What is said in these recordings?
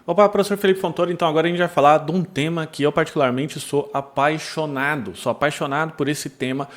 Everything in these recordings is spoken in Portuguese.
Opa, professor Felipe Fontoura, então agora a gente vai falar de um tema que eu particularmente sou apaixonado. Sou apaixonado por esse tema,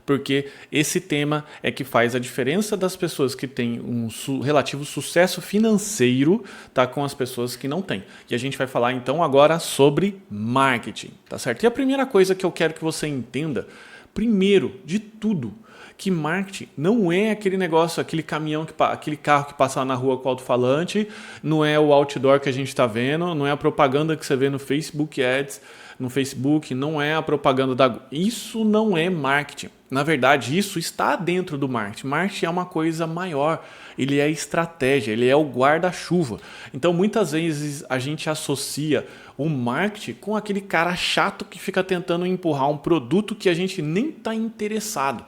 porque esse tema é que faz a diferença das pessoas que têm um relativo sucesso financeiro, tá, com as pessoas que não têm. E a gente vai falar então agora sobre marketing, tá certo? E a primeira coisa que eu quero que você entenda, primeiro de tudo, que marketing não é aquele negócio, aquele caminhão, aquele carro que passa na rua com alto-falante, não é o outdoor que a gente está vendo, não é a propaganda que você vê no Facebook Ads, no Facebook, não é a propaganda da... Isso não é marketing. Na verdade, isso está dentro do marketing. Marketing é uma coisa maior, ele é estratégia, ele é o guarda-chuva. Então, muitas vezes a gente associa o marketing com aquele cara chato que fica tentando empurrar um produto que a gente nem está interessado.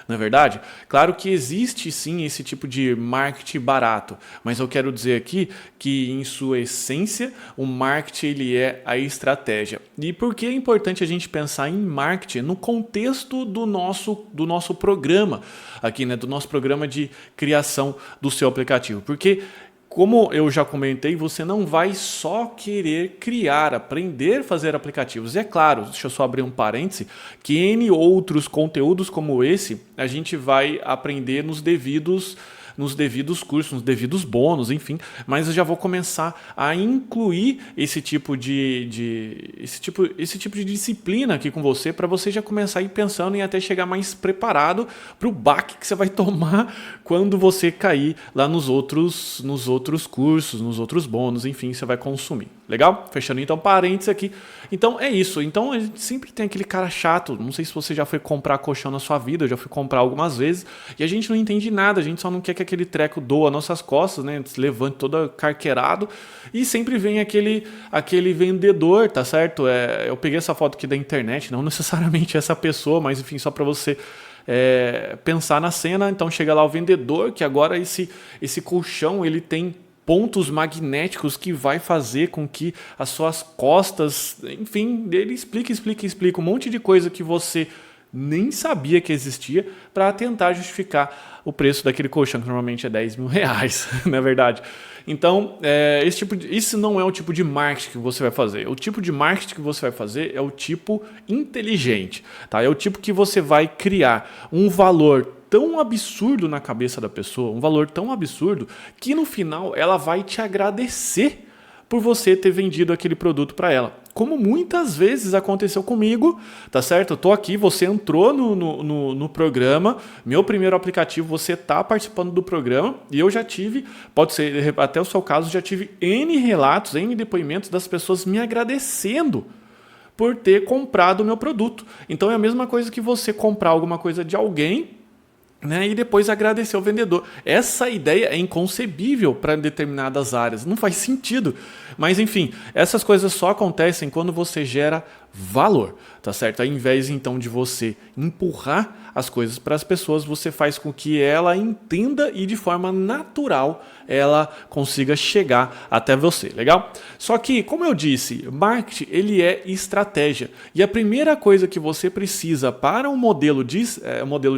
Não é verdade? Claro que existe sim esse tipo de marketing barato, mas eu quero dizer aqui que em sua essência o marketing ele é a estratégia. E por que é importante a gente pensar em marketing no contexto do nosso programa aqui, né? Do nosso programa de criação do seu aplicativo? Porque como eu já comentei, você não vai só querer criar, aprender a fazer aplicativos. E é claro, deixa eu só abrir um parêntese, que N outros conteúdos como esse, a gente vai aprender nos devidos cursos, nos devidos bônus, enfim. Mas eu já vou começar a incluir esse tipo de disciplina aqui com você, para você já começar a ir pensando em até chegar mais preparado para o baque que você vai tomar quando você cair lá nos outros cursos, nos outros bônus, enfim, você vai consumir. Legal? Fechando então parênteses aqui. Então é isso. Então a gente sempre tem aquele cara chato. Não sei se você já foi comprar colchão na sua vida, eu já fui comprar algumas vezes, e a gente não entende nada, a gente só não quer que aquele treco doa nossas costas, né? Se levante todo carqueirado, e sempre vem aquele vendedor, tá certo? Eu peguei essa foto aqui da internet, não necessariamente essa pessoa, mas enfim, só para você pensar na cena. Então chega lá o vendedor, que agora esse colchão ele tem pontos magnéticos que vai fazer com que as suas costas, enfim, ele explica um monte de coisa que você nem sabia que existia para tentar justificar o preço daquele colchão, que normalmente é 10 mil reais, não é verdade? Então, esse não é o tipo de marketing que você vai fazer. O tipo de marketing que você vai fazer é o tipo inteligente, tá? É o tipo que você vai criar um valor tão absurdo na cabeça da pessoa, um valor tão absurdo, que no final ela vai te agradecer por você ter vendido aquele produto para ela. Como muitas vezes aconteceu comigo, tá certo? Eu tô aqui, você entrou no programa, meu primeiro aplicativo, você tá participando do programa, e eu já tive, pode ser até o seu caso, já tive N relatos, N depoimentos das pessoas me agradecendo por ter comprado o meu produto. Então é a mesma coisa que você comprar alguma coisa de alguém, né, e depois agradecer ao vendedor. Essa ideia é inconcebível para determinadas áreas, não faz sentido. Mas enfim, essas coisas só acontecem quando você gera valor, tá certo? Ao invés então de você empurrar as coisas para as pessoas, você faz com que ela entenda e de forma natural ela consiga chegar até você, legal? Só que, como eu disse, marketing ele é estratégia, e a primeira coisa que você precisa para um modelo de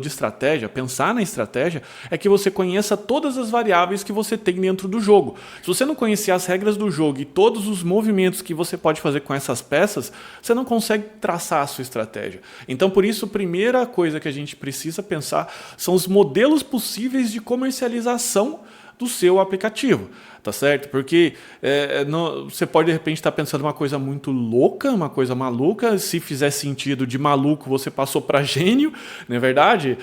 estratégia, pensar na estratégia, é que você conheça todas as variáveis que você tem dentro do jogo. Se você não conhecer as regras do jogo e todos os movimentos que você pode fazer com essas peças, você não consegue traçar a sua estratégia. Então, por isso, a primeira coisa que a gente precisa pensar são os modelos possíveis de comercialização do seu aplicativo, tá certo? Porque você pode de repente estar pensando uma coisa muito louca, uma coisa maluca. Se fizer sentido de maluco, você passou para gênio, não é verdade?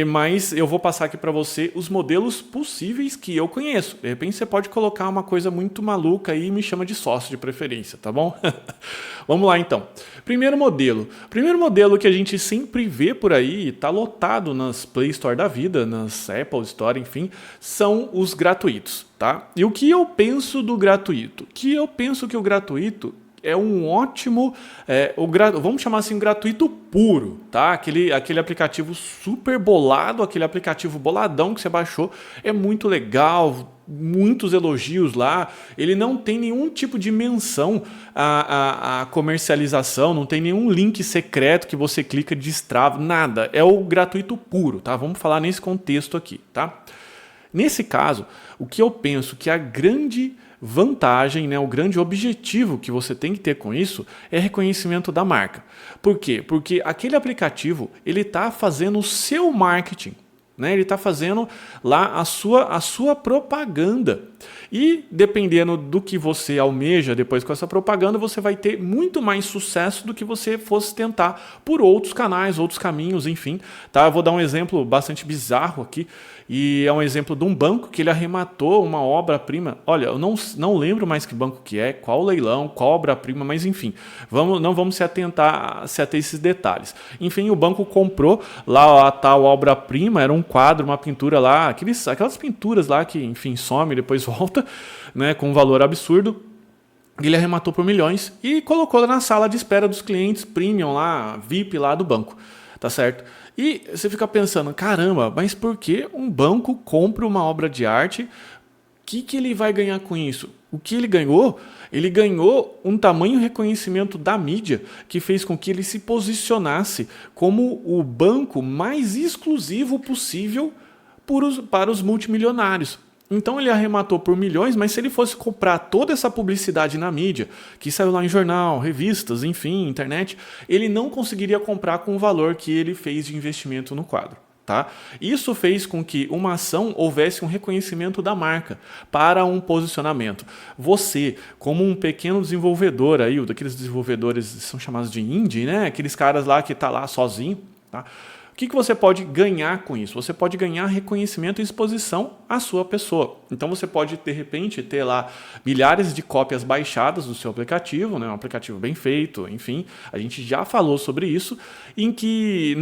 Mas eu vou passar aqui para você os modelos possíveis que eu conheço. De repente você pode colocar uma coisa muito maluca aí e me chama de sócio de preferência, tá bom? Vamos lá então. Primeiro modelo que a gente sempre vê por aí, está lotado nas Play Store da vida, nas Apple Store, enfim, são os gratuitos, tá? E o que eu penso do gratuito? Eu penso que o gratuito é um ótimo, vamos chamar assim, um gratuito puro, tá? Aquele aplicativo super bolado, aquele aplicativo boladão que você baixou, é muito legal, muitos elogios lá, ele não tem nenhum tipo de menção à comercialização, não tem nenhum link secreto que você clica e destrava, nada, é o gratuito puro, tá? Vamos falar nesse contexto aqui, tá? Nesse caso, o que eu penso que a grande vantagem, né, o grande objetivo que você tem que ter com isso é reconhecimento da marca. Por quê? Porque aquele aplicativo ele está fazendo o seu marketing. Né? Ele está fazendo lá a sua propaganda. E dependendo do que você almeja depois com essa propaganda, você vai ter muito mais sucesso do que você fosse tentar por outros canais, outros caminhos, enfim. Tá? Eu vou dar um exemplo bastante bizarro aqui. E é um exemplo de um banco que ele arrematou uma obra-prima. Olha, eu não lembro mais que banco que é, qual leilão, qual obra-prima, mas enfim, não vamos se atentar a esses detalhes. Enfim, o banco comprou lá a tal obra-prima, era um quadro, uma pintura lá, aquelas pinturas lá que, enfim, some e depois volta, né, com um valor absurdo. Ele arrematou por milhões e colocou na sala de espera dos clientes premium lá, VIP lá do banco. Tá certo? E você fica pensando, caramba, mas por que um banco compra uma obra de arte? O que ele vai ganhar com isso? O que ele ganhou? Ele ganhou um tamanho reconhecimento da mídia que fez com que ele se posicionasse como o banco mais exclusivo possível para os multimilionários. Então ele arrematou por milhões, mas se ele fosse comprar toda essa publicidade na mídia, que saiu lá em jornal, revistas, enfim, internet, ele não conseguiria comprar com o valor que ele fez de investimento no quadro. Tá? Isso fez com que uma ação houvesse um reconhecimento da marca para um posicionamento. Você, como um pequeno desenvolvedor, aí, daqueles desenvolvedores são chamados de indie, né? Aqueles caras lá que estão lá sozinho, tá? O que você pode ganhar com isso? Você pode ganhar reconhecimento e exposição à sua pessoa. Então você pode, de repente, ter lá milhares de cópias baixadas do seu aplicativo, né? Um aplicativo bem feito, enfim. A gente já falou sobre isso, em que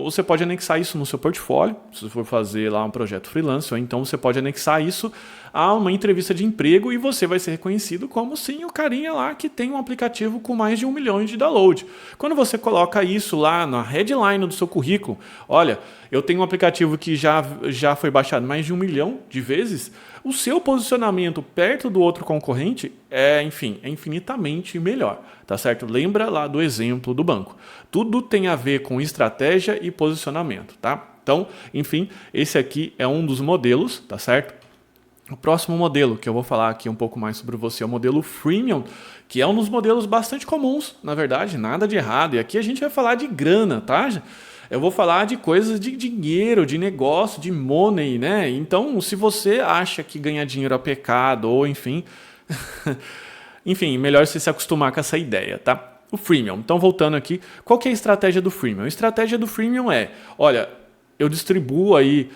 você pode anexar isso no seu portfólio, se você for fazer lá um projeto freelance, ou então você pode anexar isso a uma entrevista de emprego e você vai ser reconhecido como sim o carinha lá que tem um aplicativo com mais de 1 milhão de download. Quando você coloca isso lá na headline do seu currículo, olha, eu tenho um aplicativo que já foi baixado mais de 1 milhão de vezes, o seu posicionamento perto do outro concorrente é infinitamente melhor, tá certo? Lembra lá do exemplo do banco. Tudo tem a ver com estratégia e posicionamento, tá? Então, enfim, esse aqui é um dos modelos, tá certo? O próximo modelo que eu vou falar aqui um pouco mais sobre você é o modelo freemium, que é um dos modelos bastante comuns, na verdade, nada de errado. E aqui a gente vai falar de grana, tá? Eu vou falar de coisas de dinheiro, de negócio, de money, né? Então, se você acha que ganhar dinheiro é pecado, ou enfim, enfim, melhor você se acostumar com essa ideia, tá? O freemium. Então, voltando aqui, qual que é a estratégia do freemium? A estratégia do freemium é, olha, eu distribuo aí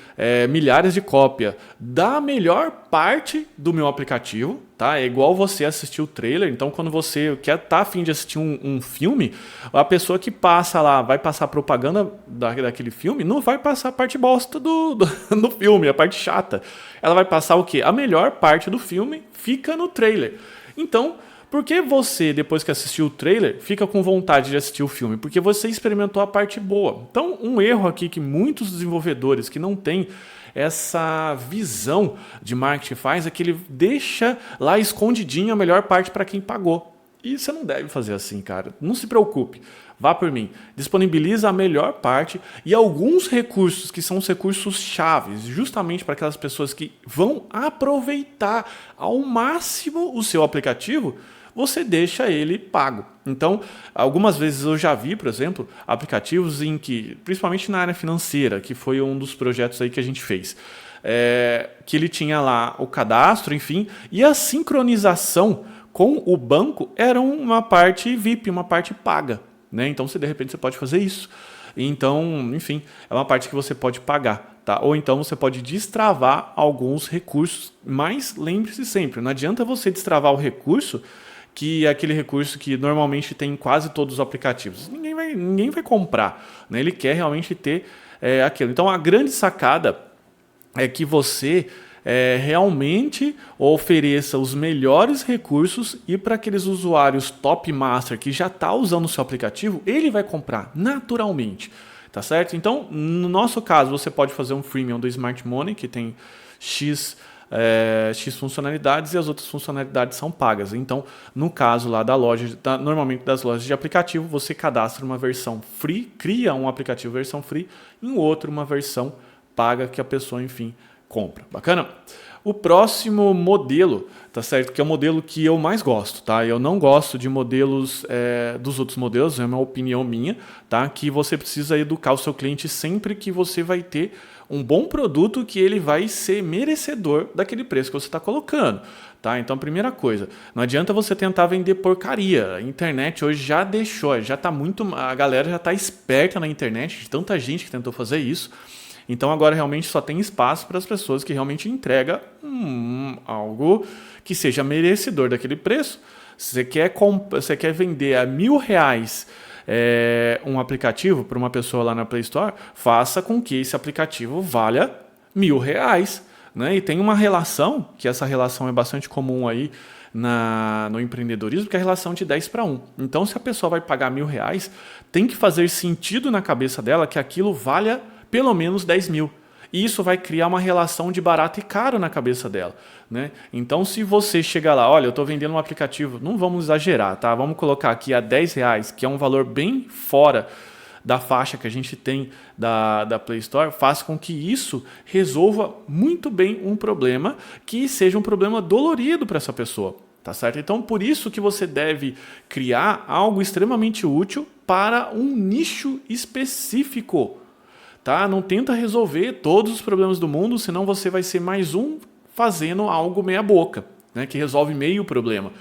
milhares de cópias da melhor parte do meu aplicativo, tá? É igual você assistir o trailer. Então, quando você tá a fim de assistir um filme, a pessoa que passa lá, vai passar propaganda daquele filme, não vai passar a parte bosta do filme, a parte chata. Ela vai passar o quê? A melhor parte do filme fica no trailer. Então, por que você, depois que assistiu o trailer, fica com vontade de assistir o filme? Porque você experimentou a parte boa. Então, um erro aqui que muitos desenvolvedores que não têm essa visão de marketing faz é que ele deixa lá escondidinho a melhor parte para quem pagou. E você não deve fazer assim, cara. Não se preocupe. Vá por mim. Disponibiliza a melhor parte e alguns recursos que são os recursos chaves, justamente para aquelas pessoas que vão aproveitar ao máximo o seu aplicativo, você deixa ele pago. Então, algumas vezes eu já vi, por exemplo, aplicativos em que, principalmente na área financeira, que foi um dos projetos aí que a gente fez, que ele tinha lá o cadastro, enfim, e a sincronização com o banco era uma parte VIP, uma parte paga. Né? Então, de repente, você pode fazer isso. Então, enfim, é uma parte que você pode pagar. Tá? Ou então você pode destravar alguns recursos, mas lembre-se sempre, não adianta você destravar o recurso que é aquele recurso que normalmente tem em quase todos os aplicativos. Ninguém vai comprar. Né? Ele quer realmente ter aquilo. Então, a grande sacada é que você realmente ofereça os melhores recursos e para aqueles usuários top master que já está usando o seu aplicativo, ele vai comprar naturalmente. Tá certo? Então, no nosso caso, você pode fazer um freemium do Smart Money, que tem X funcionalidades e as outras funcionalidades são pagas. Então, no caso lá da loja, normalmente das lojas de aplicativo, você cadastra uma versão free, cria um aplicativo versão free e um outro uma versão paga que a pessoa, enfim, compra. Bacana? O próximo modelo, tá certo? Que é o modelo que eu mais gosto, tá? Eu não gosto de modelos dos outros modelos, é uma opinião minha, tá? Que você precisa educar o seu cliente sempre que você vai ter um bom produto que ele vai ser merecedor daquele preço que você está colocando. Tá? Então, primeira coisa, não adianta você tentar vender porcaria. A internet hoje já deixou, já tá muito. A galera já está esperta na internet, de tanta gente que tentou fazer isso. Então agora realmente só tem espaço para as pessoas que realmente entregam algo que seja merecedor daquele preço. Se você quer vender a R$1.000 um aplicativo para uma pessoa lá na Play Store, faça com que esse aplicativo valha R$1.000. Né? E tem uma relação, que essa relação é bastante comum aí no empreendedorismo, que é a relação de 10:1. Então, se a pessoa vai pagar R$1.000, tem que fazer sentido na cabeça dela que aquilo valha pelo menos 10 mil. E isso vai criar uma relação de barato e caro na cabeça dela. Né? Então, se você chegar lá, olha, eu estou vendendo um aplicativo, não vamos exagerar, tá? Vamos colocar aqui a R$10, que é um valor bem fora da faixa que a gente tem da Play Store, faz com que isso resolva muito bem um problema que seja um problema dolorido para essa pessoa. Tá certo? Então, por isso que você deve criar algo extremamente útil para um nicho específico. Tá? Não tenta resolver todos os problemas do mundo, senão você vai ser mais um fazendo algo meia boca, né? Que resolve meio problema.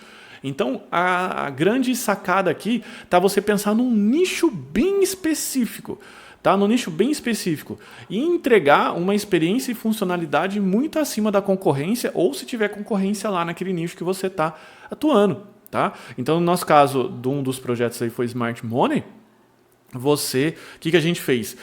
Então, a grande sacada aqui está você pensar num nicho bem específico. Tá? Num nicho bem específico. E entregar uma experiência e funcionalidade muito acima da concorrência, ou se tiver concorrência lá naquele nicho que você está atuando. Tá? Então, no nosso caso, um dos projetos aí foi Smart Money. O que a gente fez?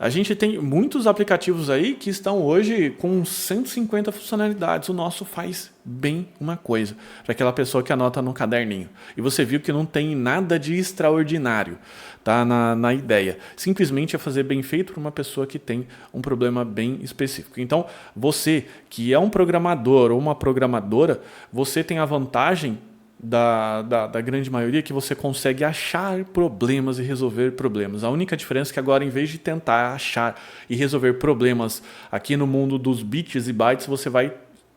A gente tem muitos aplicativos aí que estão hoje com 150 funcionalidades. O nosso faz bem uma coisa, para aquela pessoa que anota no caderninho. E você viu que não tem nada de extraordinário, tá, na ideia. Simplesmente é fazer bem feito para uma pessoa que tem um problema bem específico. Então, você que é um programador ou uma programadora, você tem a vantagem da grande maioria que você consegue achar problemas e resolver problemas. A única diferença é que agora, em vez de tentar achar e resolver problemas aqui no mundo dos bits e bytes, você vai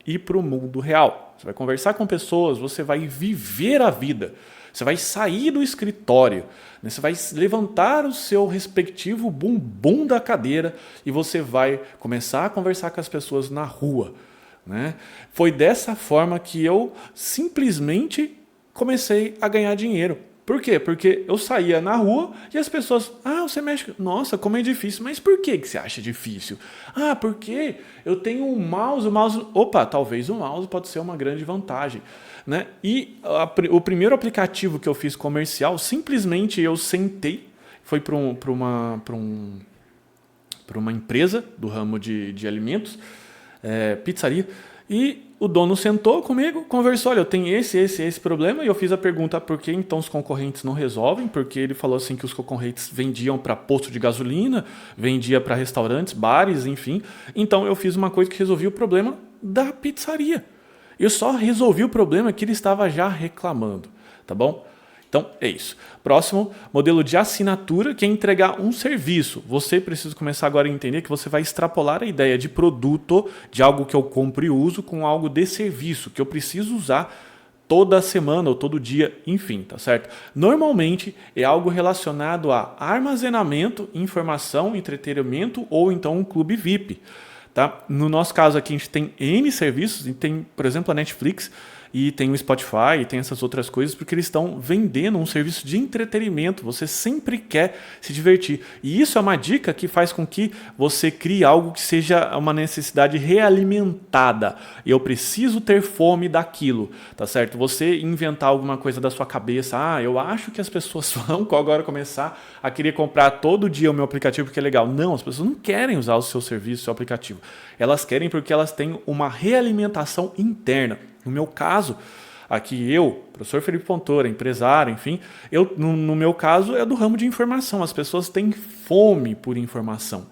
ir para o mundo real. Você vai conversar com pessoas, você vai viver a vida. Você vai sair do escritório, né? Você vai levantar o seu respectivo bumbum da cadeira e você vai começar a conversar com as pessoas na rua. Né? Foi dessa forma que eu simplesmente comecei a ganhar dinheiro. Por quê? Porque eu saía na rua e as pessoas... você mexe... Nossa, como é difícil. Mas por que você acha difícil? Porque eu tenho um mouse... Opa, talvez o mouse pode ser uma grande vantagem. Né? E o primeiro aplicativo que eu fiz comercial, simplesmente eu sentei, foi para uma empresa do ramo de alimentos, pizzaria, e o dono sentou comigo, conversou, olha, eu tenho esse problema, e eu fiz a pergunta por que então os concorrentes não resolvem, porque ele falou assim que os concorrentes vendiam para posto de gasolina, vendia para restaurantes, bares, enfim. Então eu fiz uma coisa que resolvia o problema da pizzaria. Eu só resolvi o problema que ele estava já reclamando, tá bom? Então, é isso. Próximo, modelo de assinatura, que é entregar um serviço. Você precisa começar agora a entender que você vai extrapolar a ideia de produto, de algo que eu compro e uso, com algo de serviço, que eu preciso usar toda semana ou todo dia, enfim, tá certo? Normalmente é algo relacionado a armazenamento, informação, entretenimento ou então um clube VIP. Tá? No nosso caso aqui a gente tem N serviços, e tem, por exemplo, a Netflix, e tem o Spotify, e tem essas outras coisas, porque eles estão vendendo um serviço de entretenimento. Você sempre quer se divertir. E isso é uma dica que faz com que você crie algo que seja uma necessidade realimentada. Eu preciso ter fome daquilo, tá certo? Você inventar alguma coisa da sua cabeça, eu acho que as pessoas vão agora começar a querer comprar todo dia o meu aplicativo porque é legal. Não, as pessoas não querem usar o seu serviço, o seu aplicativo. Elas querem porque elas têm uma realimentação interna. No meu caso, aqui eu, professor Felipe Fontoura, empresário, enfim, no meu caso é do ramo de informação. As pessoas têm fome por informação.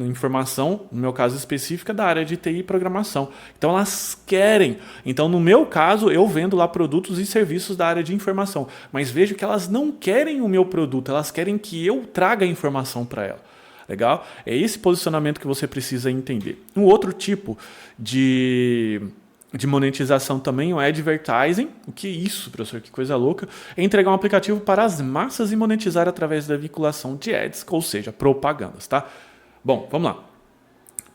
Informação, no meu caso específico, é da área de TI e programação. Então elas querem. Então, no meu caso, eu vendo lá produtos e serviços da área de informação. Mas vejo que elas não querem o meu produto, elas querem que eu traga a informação para ela. Legal? É esse posicionamento que você precisa entender. Um outro tipo de monetização também, o advertising. O que é isso, professor? Que coisa louca. É entregar um aplicativo para as massas e monetizar através da vinculação de ads, ou seja, propagandas, tá? Bom, vamos lá.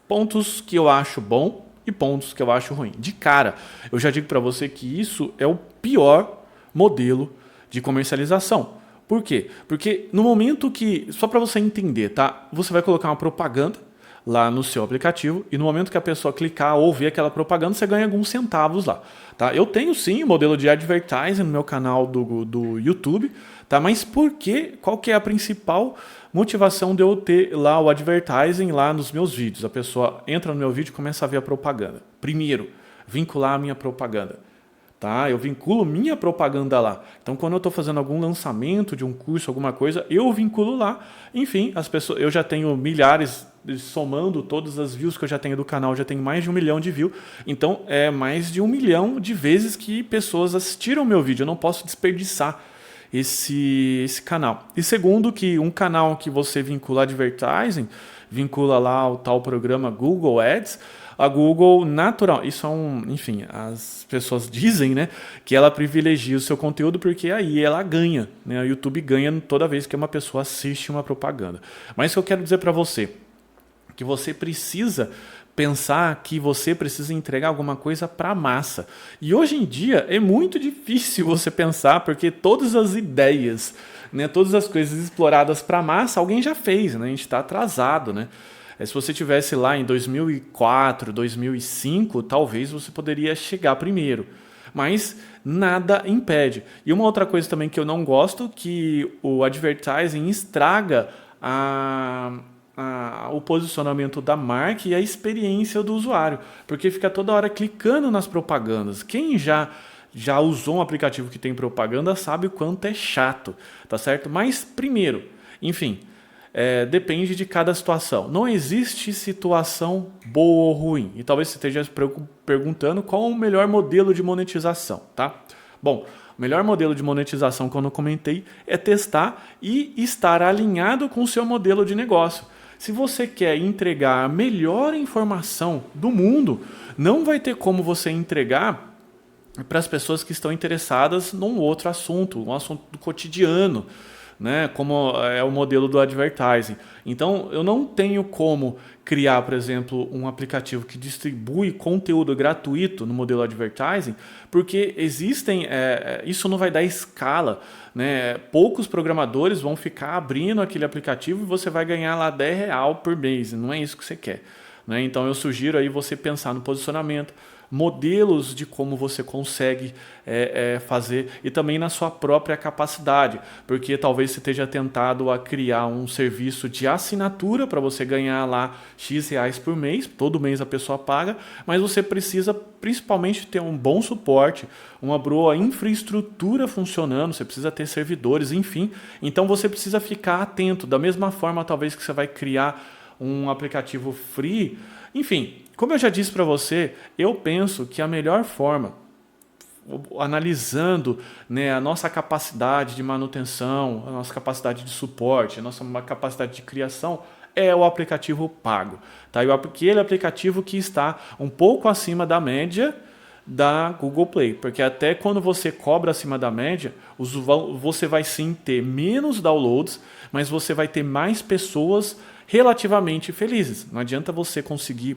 Pontos que eu acho bom e pontos que eu acho ruim. De cara, eu já digo para você que isso é o pior modelo de comercialização. Por quê? Porque no momento que, só para você entender, tá? Você vai colocar uma propaganda lá no seu aplicativo e no momento que a pessoa clicar ou ver aquela propaganda, você ganha alguns centavos lá, tá? Eu tenho sim o modelo de advertising no meu canal do YouTube, tá? Mas por quê? Qual que é a principal motivação de eu ter lá o advertising lá nos meus vídeos? A pessoa entra no meu vídeo e começa a ver a propaganda. Primeiro, vincular a minha propaganda. Tá? Eu vinculo minha propaganda lá. Então, quando eu estou fazendo algum lançamento de um curso, alguma coisa, eu vinculo lá. Enfim, as pessoas, eu já tenho milhares, somando todas as views que eu já tenho do canal, eu já tenho mais de 1 milhão de views. Então, é mais de 1 milhão de vezes que pessoas assistiram o meu vídeo. Eu não posso desperdiçar esse canal. E segundo, que um canal que você vincula advertising, vincula lá o tal programa Google Ads, a Google natural, isso é enfim, as pessoas dizem, né, que ela privilegia o seu conteúdo porque aí ela ganha, né, o YouTube ganha toda vez que uma pessoa assiste uma propaganda. Mas o que eu quero dizer para você, que você precisa pensar que você precisa entregar alguma coisa para a massa. E hoje em dia é muito difícil você pensar, porque todas as ideias, né, todas as coisas exploradas para a massa, alguém já fez, né, a gente está atrasado, né? Se você tivesse lá em 2004, 2005, talvez você poderia chegar primeiro. Mas nada impede. E uma outra coisa também que eu não gosto, que o advertising estraga o posicionamento da marca e a experiência do usuário. Porque fica toda hora clicando nas propagandas. Quem já usou um aplicativo que tem propaganda sabe o quanto é chato, tá certo? Mas primeiro, enfim... depende de cada situação. Não existe situação boa ou ruim. E talvez você esteja se perguntando qual é o melhor modelo de monetização, tá? Bom, o melhor modelo de monetização, como eu comentei, é testar e estar alinhado com o seu modelo de negócio. Se você quer entregar a melhor informação do mundo, não vai ter como você entregar para as pessoas que estão interessadas num outro assunto, um assunto do cotidiano, né, como é o modelo do advertising. Então, eu não tenho como criar, por exemplo, um aplicativo que distribui conteúdo gratuito no modelo advertising, porque existem, isso não vai dar escala, né? Poucos programadores vão ficar abrindo aquele aplicativo e você vai ganhar lá R$10 por mês, não é isso que você quer, né? Então, eu sugiro aí você pensar no posicionamento, modelos de como você consegue fazer e também na sua própria capacidade, porque talvez você esteja tentado a criar um serviço de assinatura para você ganhar lá X reais por mês, todo mês a pessoa paga, mas você precisa principalmente ter um bom suporte, uma boa infraestrutura funcionando, você precisa ter servidores, enfim, então você precisa ficar atento, da mesma forma talvez que você vai criar um aplicativo free, enfim, como eu já disse para você, eu penso que a melhor forma, analisando, né, a nossa capacidade de manutenção, a nossa capacidade de suporte, a nossa capacidade de criação, é o aplicativo pago. Tá? E aquele aplicativo que está um pouco acima da média da Google Play, porque até quando você cobra acima da média, você vai sim ter menos downloads, mas você vai ter mais pessoas relativamente felizes. Não adianta você conseguir,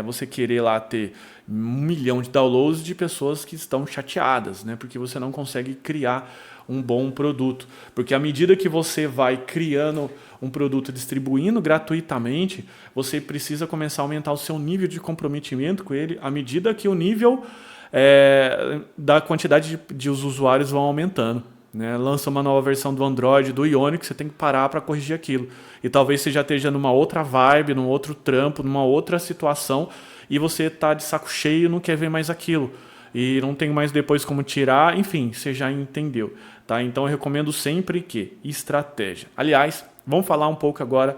você querer lá ter 1 milhão de downloads de pessoas que estão chateadas, né? Porque você não consegue criar um bom produto. Porque à medida que você vai criando um produto, distribuindo gratuitamente, você precisa começar a aumentar o seu nível de comprometimento com ele, à medida que o nível da quantidade de os usuários vão aumentando. Né? Lança uma nova versão do Android, do Ionic, você tem que parar para corrigir aquilo. E talvez você já esteja numa outra vibe, num outro trampo, numa outra situação, e você está de saco cheio e não quer ver mais aquilo. E não tem mais depois como tirar, enfim, você já entendeu. Tá? Então eu recomendo sempre que estratégia. Aliás, vamos falar um pouco agora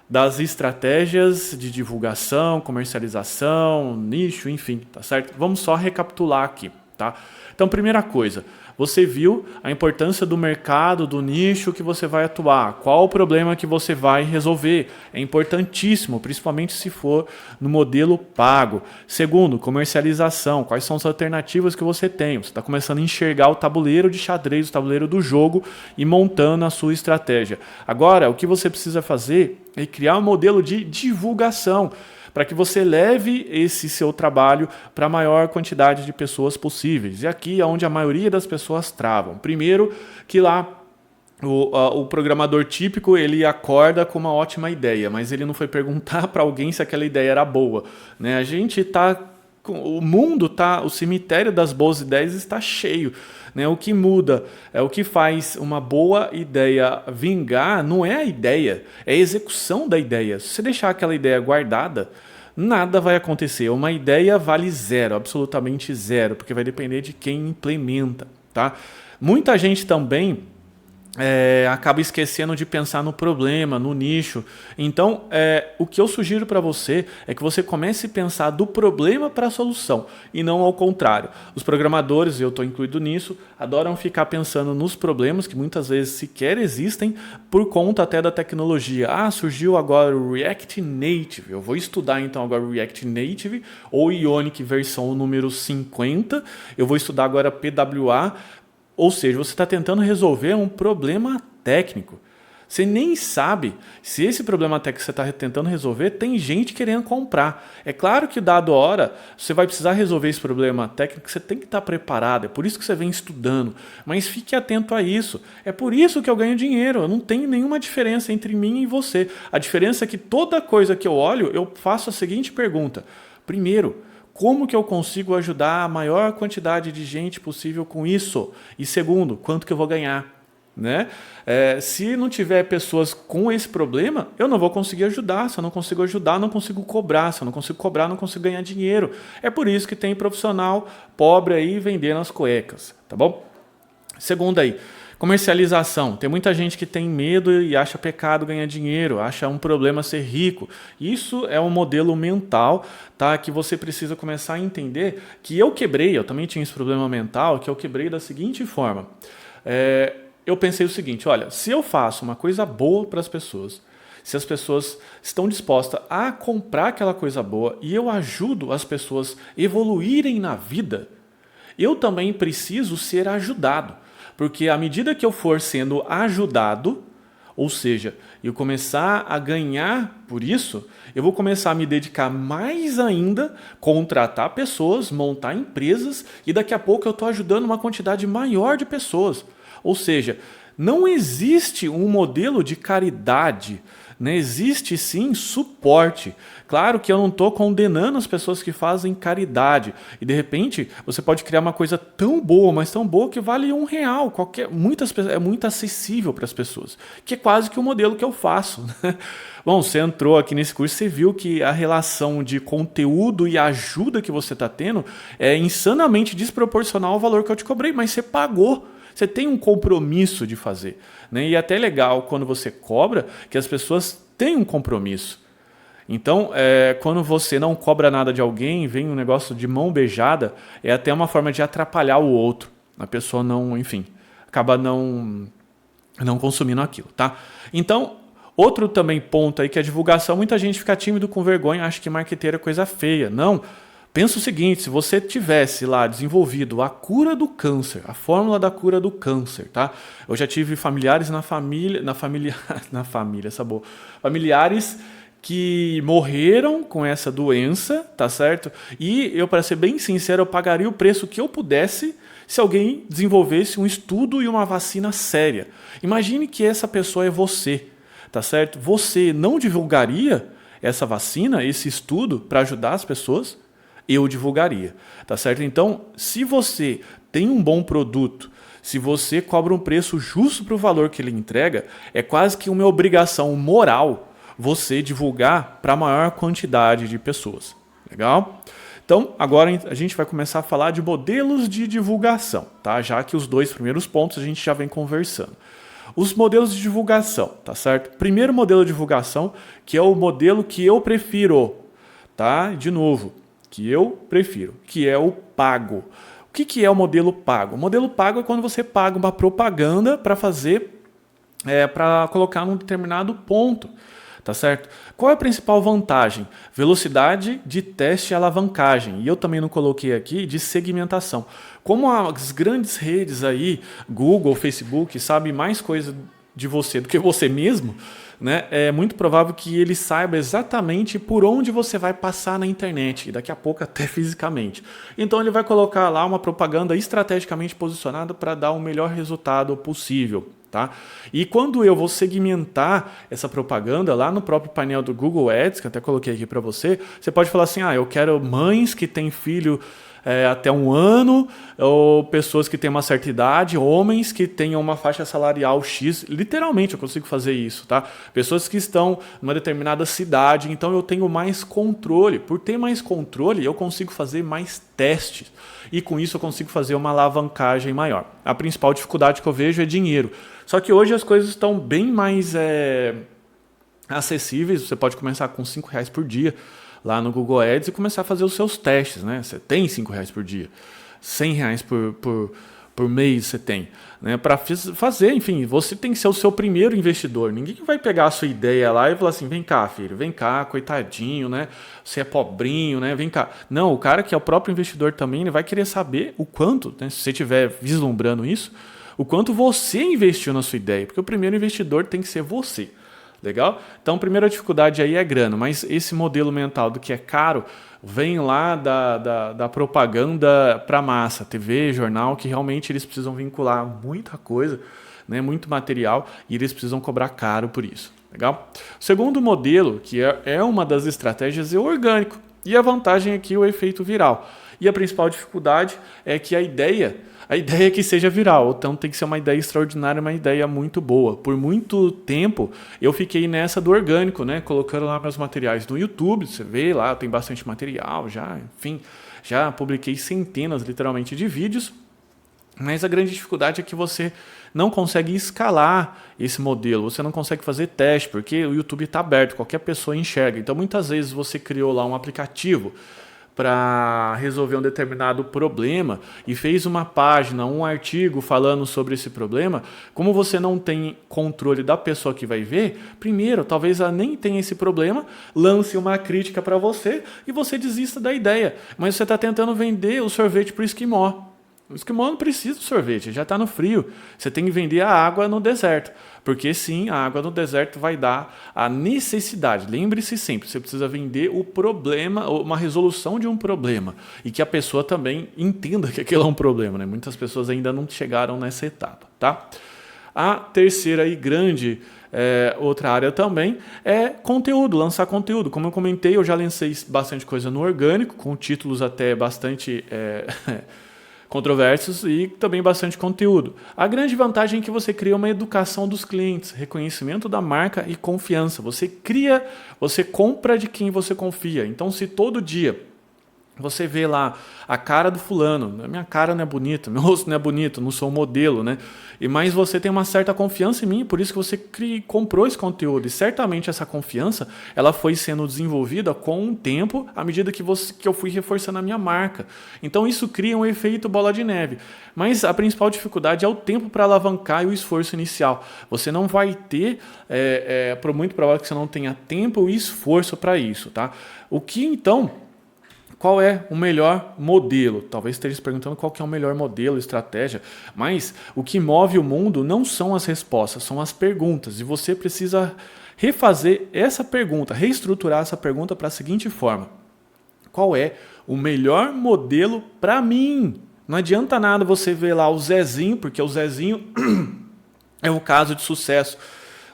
das estratégias de divulgação, comercialização, nicho, enfim, tá certo? Vamos só recapitular aqui. tá? Então, primeira coisa, você viu a importância do mercado, do nicho que você vai atuar, qual o problema que você vai resolver. É importantíssimo, principalmente se for no modelo pago. Segundo, comercialização, quais são as alternativas que você tem. Você está começando a enxergar o tabuleiro de xadrez, o tabuleiro do jogo e montando a sua estratégia. Agora, o que você precisa fazer é criar um modelo de divulgação, para que você leve esse seu trabalho para a maior quantidade de pessoas possíveis. E aqui é onde a maioria das pessoas travam. Primeiro, que lá o programador típico, ele acorda com uma ótima ideia, mas ele não foi perguntar para alguém se aquela ideia era boa, né? A gente está... O mundo tá, o cemitério das boas ideias está cheio, né? O que muda, o que faz uma boa ideia vingar, não é a ideia, é a execução da ideia. Se você deixar aquela ideia guardada, nada vai acontecer. Uma ideia vale zero, absolutamente zero, porque vai depender de quem implementa, tá? Muita gente também acaba esquecendo de pensar no problema, no nicho. Então, o que eu sugiro para você é que você comece a pensar do problema para a solução e não ao contrário. Os programadores, eu estou incluído nisso, adoram ficar pensando nos problemas que muitas vezes sequer existem por conta até da tecnologia. Surgiu agora o React Native. Eu vou estudar então agora o React Native ou Ionic versão número 50. Eu vou estudar agora PWA. Ou seja, você está tentando resolver um problema técnico. Você nem sabe se esse problema técnico que você está tentando resolver tem gente querendo comprar. É claro que, dado a hora, você vai precisar resolver esse problema técnico, você tem que estar preparado. É por isso que você vem estudando. Mas fique atento a isso. É por isso que eu ganho dinheiro. Não tem nenhuma diferença entre mim e você. A diferença é que toda coisa que eu olho, eu faço a seguinte pergunta. Primeiro, como que eu consigo ajudar a maior quantidade de gente possível com isso? E segundo, quanto que eu vou ganhar? Né? Se não tiver pessoas com esse problema, eu não vou conseguir ajudar. Se eu não consigo ajudar, não consigo cobrar. Se eu não consigo cobrar, não consigo ganhar dinheiro. É por isso que tem profissional pobre aí vendendo as cuecas, tá bom? Segundo aí, comercialização. Tem muita gente que tem medo e acha pecado ganhar dinheiro, acha um problema ser rico. Isso é um modelo mental, tá? Que você precisa começar a entender que eu também tinha esse problema mental, que eu quebrei da seguinte forma. Eu pensei o seguinte, olha, se eu faço uma coisa boa para as pessoas, se as pessoas estão dispostas a comprar aquela coisa boa e eu ajudo as pessoas a evoluírem na vida, eu também preciso ser ajudado. Porque à medida que eu for sendo ajudado, ou seja, eu começar a ganhar por isso, eu vou começar a me dedicar mais ainda, contratar pessoas, montar empresas e daqui a pouco eu estou ajudando uma quantidade maior de pessoas. Ou seja, não existe um modelo de caridade, né? Existe sim suporte. Claro que eu não estou condenando as pessoas que fazem caridade. E de repente você pode criar uma coisa tão boa, mas tão boa que vale R$1. É muito acessível para as pessoas. Que é quase que o modelo que eu faço. Né? Bom, você entrou aqui nesse curso, você viu que a relação de conteúdo e ajuda que você está tendo é insanamente desproporcional ao valor que eu te cobrei, mas você pagou. Você tem um compromisso de fazer. Né? E é até legal quando você cobra que as pessoas têm um compromisso. Então, quando você não cobra nada de alguém, vem um negócio de mão beijada, é até uma forma de atrapalhar o outro. A pessoa não, enfim, acaba não consumindo aquilo. Tá? Então, outro também ponto aí que é a divulgação. Muita gente fica tímido com vergonha, acha que marqueteiro é coisa feia. Não. Pensa o seguinte, se você tivesse lá desenvolvido a cura do câncer, a fórmula da cura do câncer, tá? Eu já tive familiares familiares que morreram com essa doença, tá certo? E eu, para ser bem sincero, eu pagaria o preço que eu pudesse se alguém desenvolvesse um estudo e uma vacina séria. Imagine que essa pessoa é você, tá certo? Você não divulgaria essa vacina, esse estudo, para ajudar as pessoas? Eu divulgaria, tá certo? Então, se você tem um bom produto, se você cobra um preço justo para o valor que ele entrega, é quase que uma obrigação moral você divulgar para a maior quantidade de pessoas. Legal? Então, agora a gente vai começar a falar de modelos de divulgação, tá? Já que os dois primeiros pontos a gente já vem conversando. Os modelos de divulgação, tá certo? Primeiro modelo de divulgação, que é o modelo que eu prefiro, tá? De novo, que eu prefiro, que é o pago. que é o modelo pago? O modelo pago é quando você paga uma propaganda para fazer, para colocar num determinado ponto. Tá certo? Qual é a principal vantagem? Velocidade de teste e alavancagem. E eu também não coloquei aqui de segmentação. Como as grandes redes aí, Google, Facebook, sabem mais coisa de você do que você mesmo, né? É muito provável que ele saiba exatamente por onde você vai passar na internet, e daqui a pouco até fisicamente. Então ele vai colocar lá uma propaganda estrategicamente posicionada para dar o melhor resultado possível. Tá? E quando eu vou segmentar essa propaganda lá no próprio painel do Google Ads, que eu até coloquei aqui para você, você pode falar assim, eu quero mães que têm filho até 1 ano, ou pessoas que têm uma certa idade, homens que tenham uma faixa salarial X, literalmente eu consigo fazer isso, tá? Pessoas que estão numa determinada cidade, então eu tenho mais controle. Por ter mais controle, eu consigo fazer mais testes. E com isso eu consigo fazer uma alavancagem maior. A principal dificuldade que eu vejo é dinheiro. Só que hoje as coisas estão bem mais acessíveis. Você pode começar com R$5 por dia lá no Google Ads e começar a fazer os seus testes, né? Você tem R$5 por dia, R$100 por mês você tem, né? Para fazer, enfim, você tem que ser o seu primeiro investidor. Ninguém vai pegar a sua ideia lá e falar assim, vem cá, filho, vem cá, coitadinho, né? Você é pobrinho, né? Vem cá. Não, o cara que é o próprio investidor também, ele vai querer saber o quanto, né? Se você estiver vislumbrando isso, o quanto você investiu na sua ideia, porque o primeiro investidor tem que ser você. Legal? Então, a primeira dificuldade aí é grana, mas esse modelo mental do que é caro vem lá da propaganda para massa, TV, jornal, que realmente eles precisam vincular muita coisa, né, muito material, e eles precisam cobrar caro por isso. Legal? O segundo modelo, que é uma das estratégias, é o orgânico. E a vantagem aqui é o efeito viral. E a principal dificuldade é que a ideia é que seja viral, então tem que ser uma ideia extraordinária, uma ideia muito boa. Por muito tempo eu fiquei nessa do orgânico, né? Colocando lá meus materiais no YouTube, você vê lá, tem bastante material já, enfim, já publiquei centenas literalmente de vídeos, mas a grande dificuldade é que você não consegue escalar esse modelo, você não consegue fazer teste, porque o YouTube está aberto, qualquer pessoa enxerga. Então muitas vezes você criou lá um aplicativo para resolver um determinado problema e fez uma página, um artigo falando sobre esse problema, como você não tem controle da pessoa que vai ver, primeiro, talvez ela nem tenha esse problema, lance uma crítica para você e você desista da ideia. Mas você está tentando vender o sorvete para o esquimó. O esquimó não precisa do sorvete, já está no frio. Você tem que vender a água no deserto. Porque sim, a água no deserto vai dar a necessidade. Lembre-se sempre, você precisa vender o problema, uma resolução de um problema. E que a pessoa também entenda que aquilo é um problema, né? Muitas pessoas ainda não chegaram nessa etapa, tá? A terceira e grande outra área também é conteúdo, lançar conteúdo. Como eu comentei, eu já lancei bastante coisa no orgânico, com títulos até bastante controversos e também bastante conteúdo. A grande vantagem é que você cria uma educação dos clientes, reconhecimento da marca e confiança. Você compra de quem você confia. Então, se todo dia você vê lá a cara do fulano, minha cara não é bonita, meu rosto não é bonito, não sou um modelo, né? Mas você tem uma certa confiança em mim, por isso que você comprou esse conteúdo. E certamente essa confiança ela foi sendo desenvolvida com o tempo, à medida que eu fui reforçando a minha marca. Então isso cria um efeito bola de neve. Mas a principal dificuldade é o tempo para alavancar e o esforço inicial. Você não vai ter, por muito provável que você não tenha tempo e esforço para isso, tá? O que então... Qual é o melhor modelo? Talvez esteja se perguntando qual que é o melhor modelo, estratégia, mas o que move o mundo não são as respostas, são as perguntas. E você precisa refazer essa pergunta, reestruturar essa pergunta para a seguinte forma: qual é o melhor modelo para mim? Não adianta nada você ver lá o Zezinho, porque o Zezinho é um caso de sucesso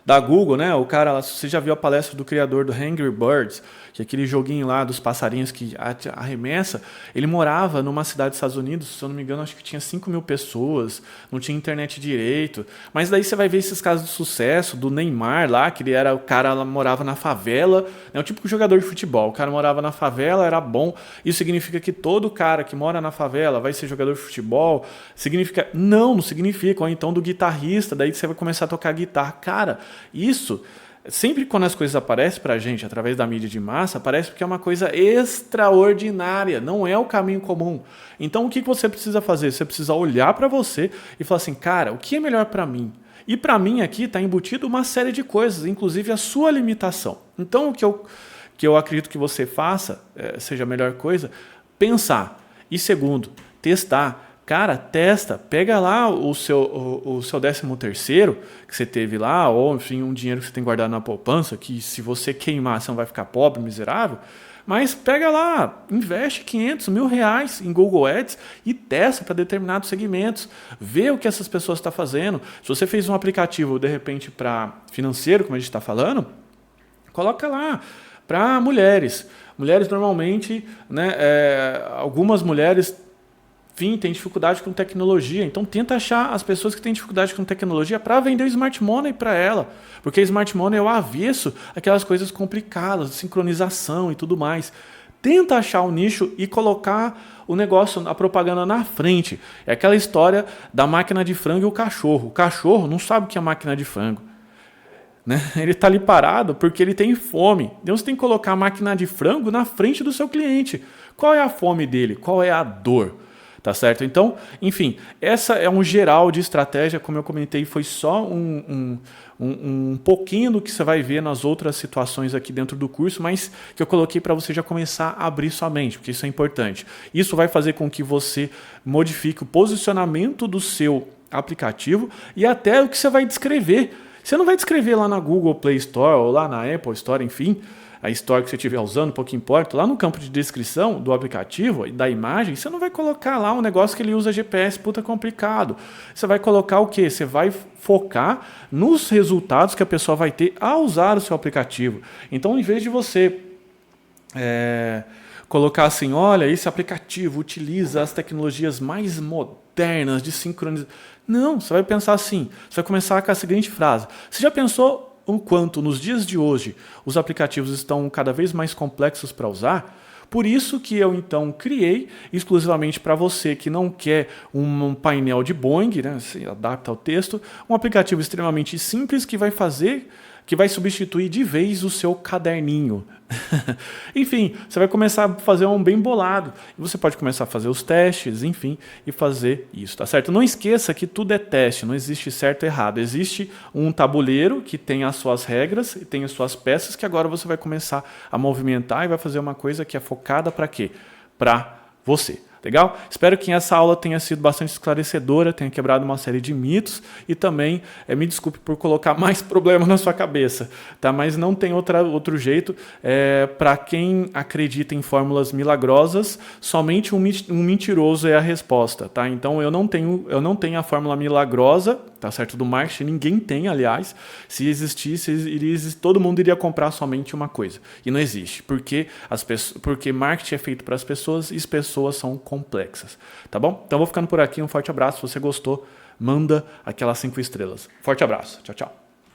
da Google, né? O cara, você já viu a palestra do criador do Angry Birds, que é aquele joguinho lá dos passarinhos que arremessa. Ele morava numa cidade dos Estados Unidos, se eu não me engano, acho que tinha 5.000 pessoas, não tinha internet direito. Mas daí você vai ver esses casos de sucesso do Neymar lá, que o cara morava na favela, né? O típico jogador de futebol. O cara morava na favela, era bom. Isso significa que todo cara que mora na favela vai ser jogador de futebol? Significa? Não significa. Ou então do guitarrista, daí você vai começar a tocar guitarra. Cara, isso Sempre quando as coisas aparecem para a gente através da mídia de massa, parece porque é uma coisa extraordinária, não é o caminho comum. Então o que você precisa fazer? Você precisa olhar para você e falar assim, cara, o que é melhor para mim? E para mim aqui está embutido uma série de coisas, inclusive a sua limitação. Então o que eu acredito que você faça, seja a melhor coisa, pensar. E segundo, testar. Cara, testa, pega lá o seu 13º que você teve lá, ou enfim, um dinheiro que você tem guardado na poupança, que se você queimar você não vai ficar pobre, miserável, mas pega lá, investe 500, R$ 1.000 em Google Ads e testa para determinados segmentos, vê o que essas pessoas estão fazendo. Se você fez um aplicativo, de repente, para financeiro, como a gente está falando, coloca lá para mulheres. Mulheres normalmente, né, algumas mulheres tem dificuldade com tecnologia, então tenta achar as pessoas que têm dificuldade com tecnologia para vender o Smart Money para ela, porque o Smart Money é o avesso, aquelas coisas complicadas, sincronização e tudo mais. Tenta achar o nicho e colocar o negócio, a propaganda na frente. É aquela história da máquina de frango e o cachorro. O cachorro não sabe o que é máquina de frango, né? Ele está ali parado porque ele tem fome. Então você tem que colocar a máquina de frango na frente do seu cliente. Qual é a fome dele? Qual é a dor? Tá certo? Então, enfim, essa é um geral de estratégia, como eu comentei, foi só um pouquinho do que você vai ver nas outras situações aqui dentro do curso, mas que eu coloquei para você já começar a abrir sua mente, porque isso é importante. Isso vai fazer com que você modifique o posicionamento do seu aplicativo e até o que você vai descrever. Você não vai descrever lá na Google Play Store ou lá na Apple Store, enfim, a Store que você estiver usando, pouco importa, lá no campo de descrição do aplicativo e da imagem, você não vai colocar lá um negócio que ele usa GPS puta complicado. Você vai colocar o quê? Você vai focar nos resultados que a pessoa vai ter ao usar o seu aplicativo. Então, em vez de você colocar assim, olha, esse aplicativo utiliza as tecnologias mais modernas de sincronização. Não, você vai pensar assim, você vai começar com a seguinte frase. Você já pensou o quanto nos dias de hoje os aplicativos estão cada vez mais complexos para usar? Por isso que eu então criei exclusivamente para você que não quer um painel de Boeing, né, se adapta ao texto, um aplicativo extremamente simples que vai substituir de vez o seu caderninho. Enfim, você vai começar a fazer um bem bolado. E você pode começar a fazer os testes, enfim, e fazer isso, tá certo? Não esqueça que tudo é teste, não existe certo e errado. Existe um tabuleiro que tem as suas regras e tem as suas peças que agora você vai começar a movimentar e vai fazer uma coisa que é focada para quê? Para você. Legal? Espero que essa aula tenha sido bastante esclarecedora, tenha quebrado uma série de mitos e também me desculpe por colocar mais problema na sua cabeça, tá? Mas não tem outro jeito. Para quem acredita em fórmulas milagrosas, somente um mentiroso é a resposta, tá? Então eu não tenho a fórmula milagrosa, tá certo? Do marketing, ninguém tem, aliás. Se existisse, todo mundo iria comprar somente uma coisa. E não existe, porque marketing é feito para as pessoas e as pessoas são complexas, tá bom? Então vou ficando por aqui, um forte abraço. Se você gostou, manda aquelas 5 estrelas. Forte abraço, tchau, tchau.